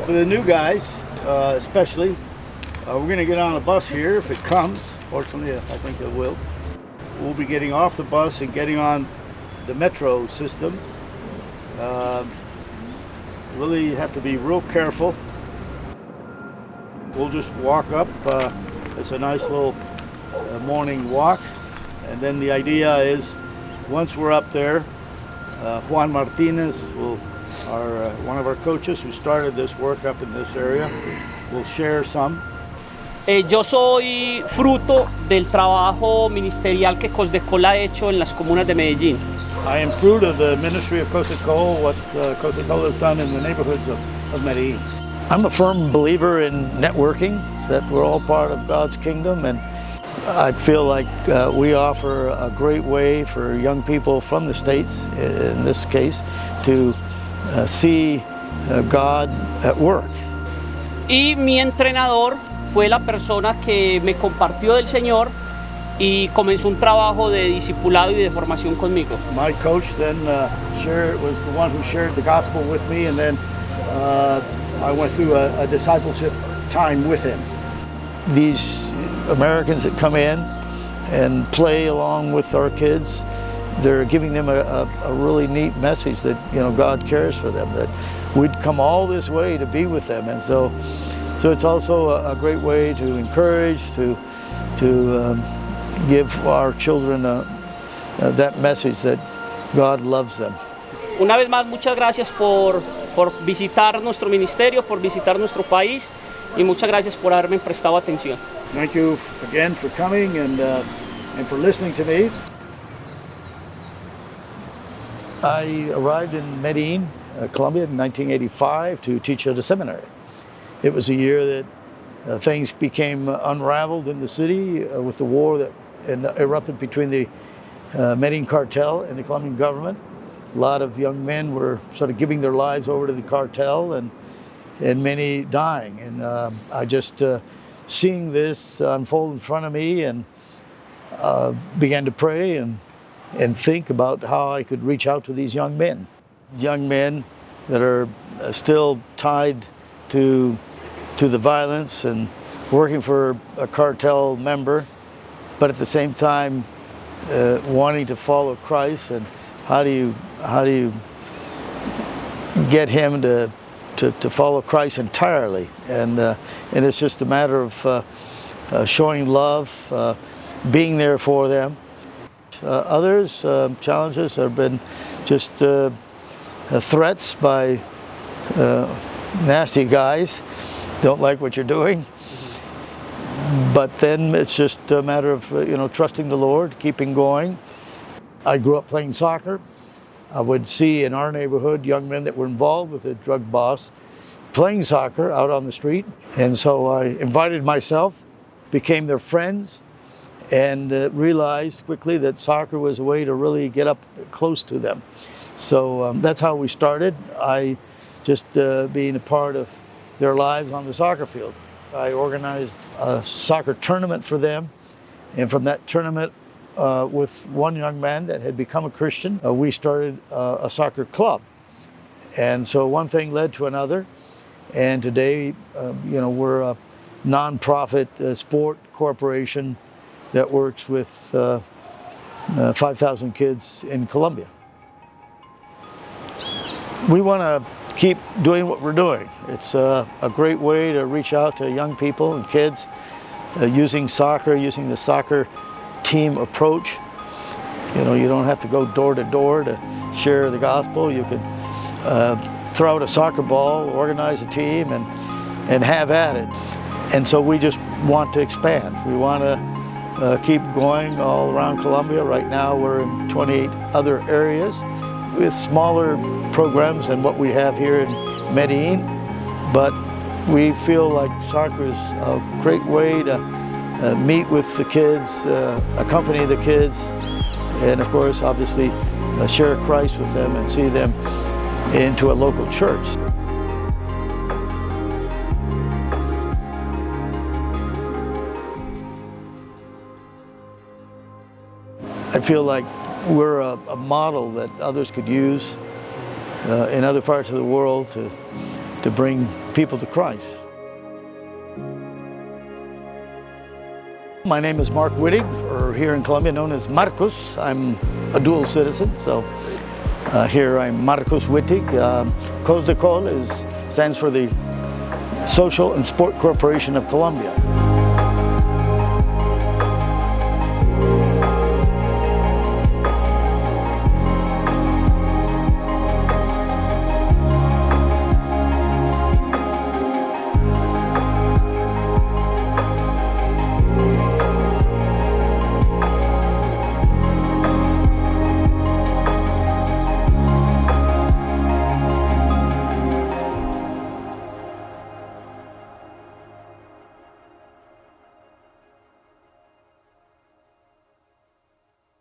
For the new guys, especially, we're going to get on a bus here if it comes. Fortunately, I think it will. We'll be getting off the bus and getting on the metro system. Really have to be real careful. We'll just walk up. It's a nice little morning walk. And then the idea is, once we're up there, Juan Martinez, one of our coaches who started this work up in this area, will share some. Yo soy fruto del trabajo ministerial que COSDECOL ha hecho en las comunas de Medellín. I am fruit of the ministry of COSDECOL, what COSDECOL has done in the neighborhoods of Medellin. I'm a firm believer in networking, that we're all part of God's kingdom, and I feel like we offer a great way for young people from the States, in this case, to see God at work. Y mi entrenador fue la persona que me compartió del Señor y comenzó un trabajo de discipulado y de formación conmigo. My coach then was the one who shared the gospel with me, and then I went through a discipleship time with him. These Americans that come in and play along with our kids, they're giving them a really neat message that, you know, God cares for them, that we'd come all this way to be with them. And so it's also a great way to encourage, to give our children that message that God loves them. Una vez más, muchas gracias por visitar nuestro ministerio, por visitar nuestro país, y muchas gracias por haberme prestado atención. Thank you again for coming and for listening to me. I arrived in Medellin, Colombia in 1985 to teach at a seminary. It was a year that things became unraveled in the city with the war that erupted between the Medellin cartel and the Colombian government. A lot of young men were sort of giving their lives over to the cartel, and many dying. And I just seeing this unfold in front of me, and began to pray and think about how I could reach out to these young men that are still tied to the violence and working for a cartel member, but at the same time wanting to follow Christ. And how do you get him to follow Christ entirely? And it's just a matter of showing love, being there for them. Others challenges have been just threats by nasty guys, don't like what you're doing. But then it's just a matter of trusting the Lord, keeping going. I grew up playing soccer. I would see in our neighborhood young men that were involved with a drug boss playing soccer out on the street. And so I invited myself, became their friends, and realized quickly that soccer was a way to really get up close to them. So that's how we started. I just being a part of their lives on the soccer field. I organized a soccer tournament for them, and from that tournament, with one young man that had become a Christian, we started a soccer club. And so one thing led to another, and today, we're a non-profit sport corporation that works with 5,000 kids in Colombia. We want to keep doing what we're doing. It's a great way to reach out to young people and kids using the soccer team approach. You don't have to go door to door to share the gospel. You can throw out a soccer ball, organize a team, and have at it. And so we just want to expand. We want to keep going all around Colombia. Right now we're in 28 other areas with smaller programs than what we have here in Medellin. But we feel like soccer is a great way to meet with the kids, accompany the kids, and of course, obviously, share Christ with them and see them into a local church. I feel like we're a model that others could use in other parts of the world to to bring people to Christ. My name is Mark Wittig, or here in Colombia known as Marcos. I'm a dual citizen, so here I'm Marcos Wittig. COSDECOL stands for the Social and Sport Corporation of Colombia.